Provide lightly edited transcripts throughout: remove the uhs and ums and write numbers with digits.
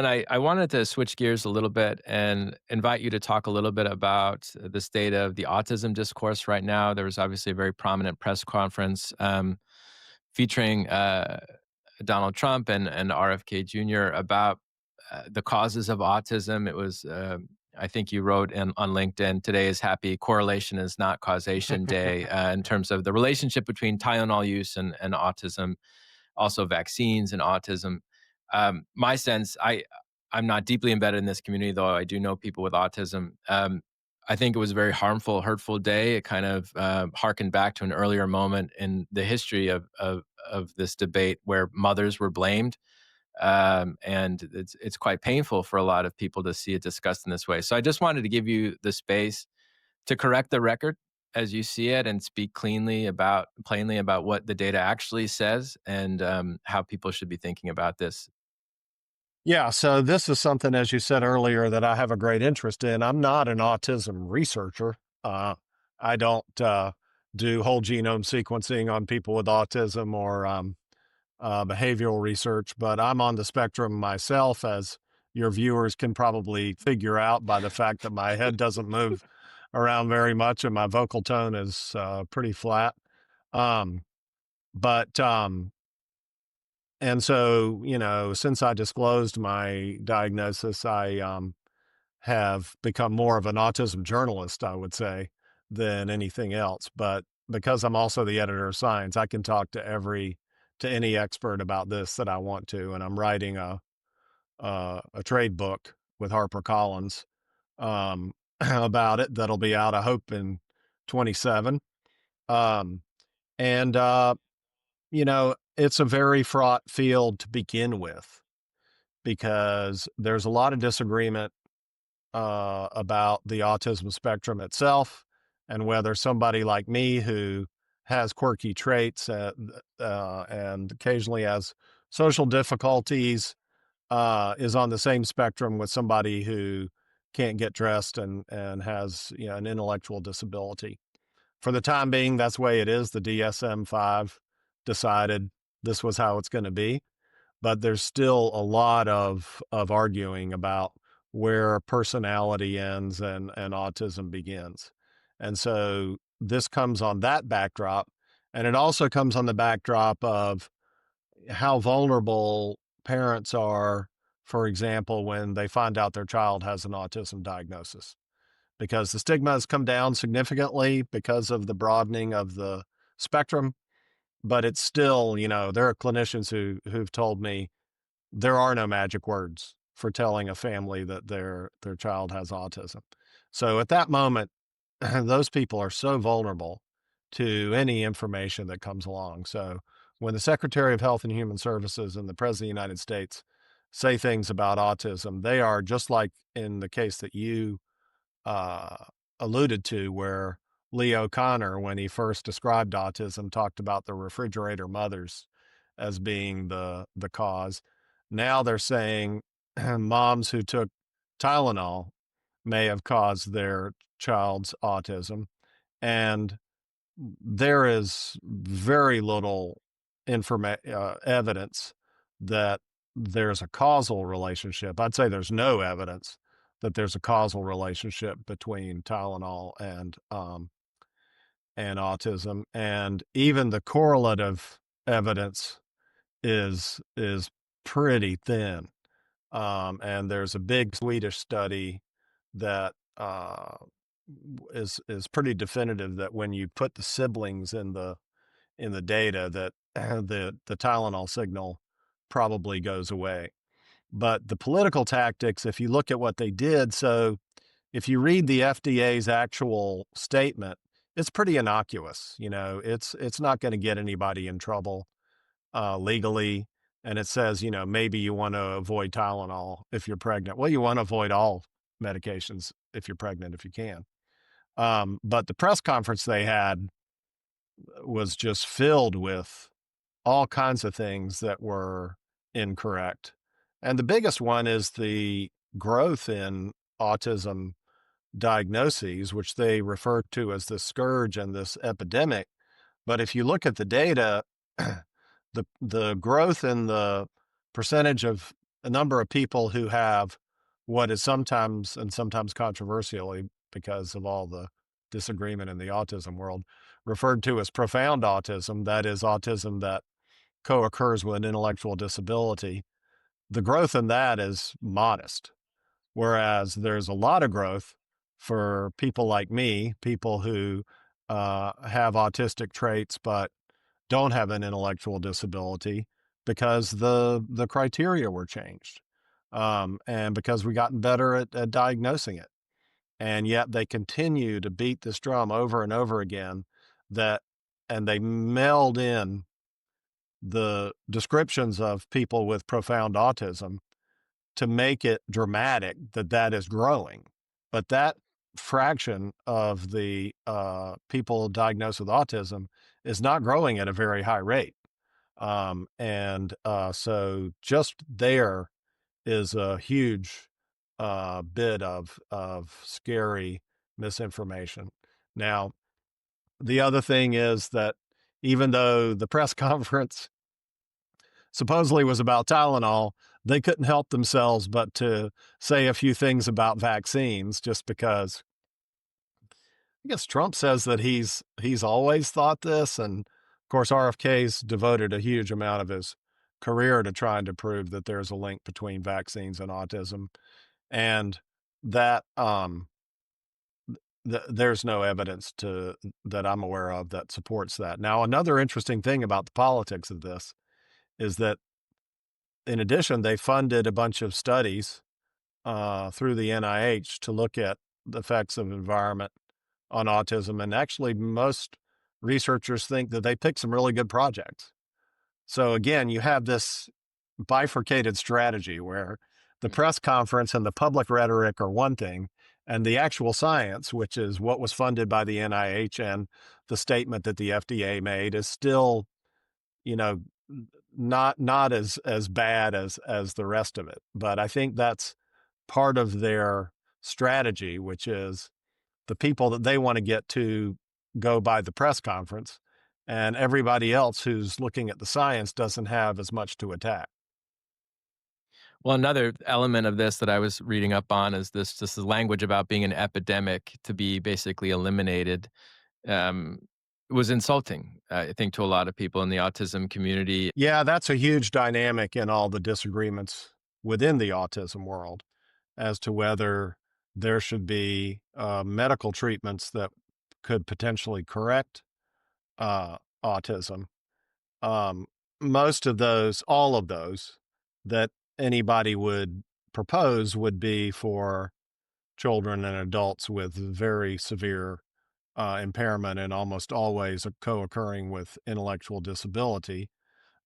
And I wanted to switch gears a little bit and invite you to talk a little bit about the state of the autism discourse right now. There was obviously a very prominent press conference featuring Donald Trump and RFK Jr. about the causes of autism. It was, I think you wrote on LinkedIn, today is happy correlation is not causation day in terms of the relationship between Tylenol use and autism, also vaccines and autism. My sense, I'm not deeply embedded in this community, though I do know people with autism. I think it was a very harmful, hurtful day. It kind of harkened back to an earlier moment in the history of this debate where mothers were blamed, and it's quite painful for a lot of people to see it discussed in this way. So I just wanted to give you the space to correct the record as you see it and speak plainly about what the data actually says and how people should be thinking about this. Yeah, so this is something, as you said earlier, that I have a great interest in. I'm not an autism researcher. I don't do whole genome sequencing on people with autism or behavioral research, but I'm on the spectrum myself, as your viewers can probably figure out by the fact that my head doesn't move around very much and my vocal tone is pretty flat. Um, but and so, since I disclosed my diagnosis, I have become more of an autism journalist, I would say, than anything else. But because I'm also the editor of Science, I can talk to any expert about this that I want to. And I'm writing a trade book with HarperCollins about it that'll be out, I hope, in 27. Um, and it's a very fraught field to begin with because there's a lot of disagreement about the autism spectrum itself and whether somebody like me who has quirky traits and occasionally has social difficulties is on the same spectrum with somebody who can't get dressed and has an intellectual disability. For the time being, that's the way it is. The DSM-5 decided this was how it's going to be, but there's still a lot of arguing about where personality ends and autism begins. And so this comes on that backdrop, and it also comes on the backdrop of how vulnerable parents are, for example, when they find out their child has an autism diagnosis, because the stigma has come down significantly because of the broadening of the spectrum. But it's still, there are clinicians who've told me there are no magic words for telling a family that their child has autism. So at that moment, those people are so vulnerable to any information that comes along. So when the Secretary of Health and Human Services and the President of the United States say things about autism, they are just like in the case that you uh, alluded to, where Lee O'Connor, when he first described autism, talked about the refrigerator mothers as being the cause. Now they're saying moms who took Tylenol may have caused their child's autism, and there is very little evidence that there's a causal relationship. I'd say there's no evidence that there's a causal relationship between Tylenol and autism, and even the correlative evidence is pretty thin. And there's a big Swedish study that is pretty definitive that when you put the siblings in the data, that the Tylenol signal probably goes away. But the political tactics, if you look at what they did, so if you read the FDA's actual statement, it's pretty innocuous. It's not going to get anybody in trouble legally. And it says, maybe you want to avoid Tylenol if you're pregnant. Well, you want to avoid all medications if you're pregnant, if you can. But the press conference they had was just filled with all kinds of things that were incorrect. And the biggest one is the growth in autism diagnoses, which they refer to as the scourge and this epidemic. But if you look at the data, the growth in the percentage of a number of people who have what is sometimes, and sometimes controversially because of all the disagreement in the autism world, referred to as profound autism, that is autism that co-occurs with intellectual disability. The growth in that is modest, whereas there's a lot of growth for people like me, people who have autistic traits but don't have an intellectual disability, because the criteria were changed, and because we gotten better at diagnosing it. And yet they continue to beat this drum over and over again, that, and they meld in the descriptions of people with profound autism to make it dramatic that that is growing. But that fraction of the people diagnosed with autism is not growing at a very high rate. So just there is a huge bit of scary misinformation. Now, the other thing is that even though the press conference supposedly was about Tylenol, they couldn't help themselves but to say a few things about vaccines, just because I guess Trump says that he's always thought this, and of course RFK's devoted a huge amount of his career to trying to prove that there's a link between vaccines and autism, and that there's no evidence to that I'm aware of that supports that. Now, another interesting thing about the politics of this is that, in addition, they funded a bunch of studies through the NIH to look at the effects of environment on autism. And actually, most researchers think that they picked some really good projects. So again, you have this bifurcated strategy where the press conference and the public rhetoric are one thing, and the actual science, which is what was funded by the NIH and the statement that the FDA made, is still, you know, not as bad as the rest of it. But I think that's part of their strategy, which is the people that they want to get to go by the press conference, and everybody else who's looking at the science doesn't have as much to attack. Well, another element of this that I was reading up on is this language about being an epidemic to be basically eliminated. Um, was insulting, I think, to a lot of people in the autism community. Yeah, that's a huge dynamic in all the disagreements within the autism world as to whether there should be medical treatments that could potentially correct autism. Um, Most of those, all of those that anybody would propose would be for children and adults with very severe impairment, and almost always co-occurring with intellectual disability.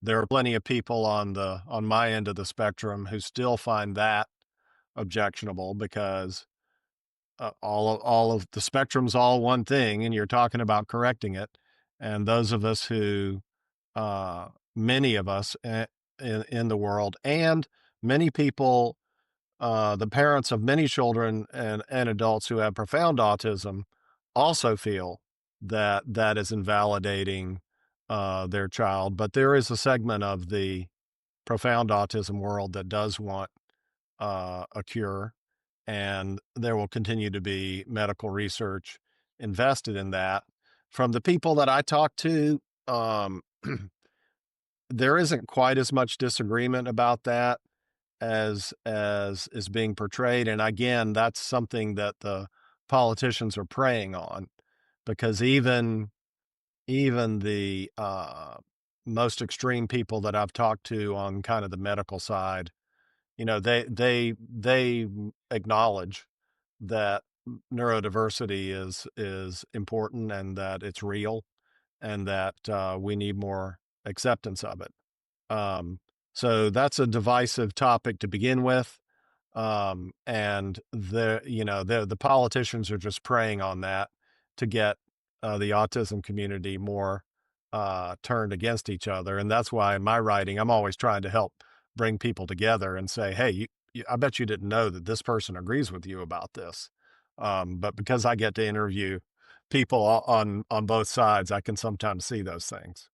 There are plenty of people on my end of the spectrum who still find that objectionable, because all of the spectrum's all one thing, and you're talking about correcting it. And those of us who many of us in the world, and many people, the parents of many children and adults who have profound autism, also feel that that is invalidating their child. But there is a segment of the profound autism world that does want a cure, and there will continue to be medical research invested in that. From the people that I talk to, there isn't quite as much disagreement about that as is being portrayed. And again, that's something that the politicians are preying on, because even the most extreme people that I've talked to on kind of the medical side, they acknowledge that neurodiversity is important, and that it's real, and that we need more acceptance of it. Um, so that's a divisive topic to begin with. And the politicians are just preying on that to get the autism community more turned against each other. And that's why in my writing, I'm always trying to help bring people together and say, hey, I bet you didn't know that this person agrees with you about this. But because I get to interview people on both sides, I can sometimes see those things.